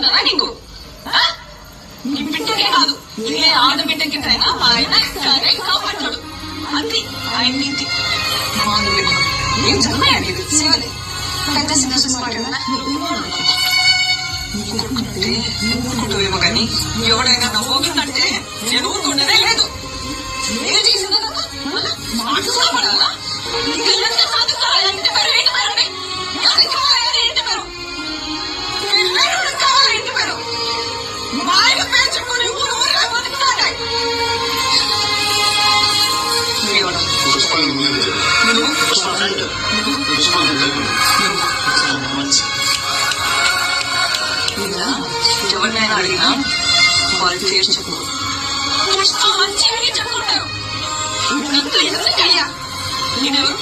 ఉన్నదా నీకు? నీ బిడ్డకే కాదు, ఏ ఆడబిడ్డకిటైనా మా ఆయన ఇట్లానే కాపాడతాడు. అది ఆయన నీతి. ఏం చదువుయా నీది? శివలే పెద్ద సినిమా ఊరుకుంటావేమో కానీ ఎవడైనా నవ్వుకుందంటే నేను ఊరుకుంటేనే లేదు. నేను చేసిన మాట్లాడాలా? ఎవరినైనా అడిగినా వాళ్ళు తీర్చుకో మంచి చెప్పుకుంటారు. ఎందుకయ్యా నేనెవరు?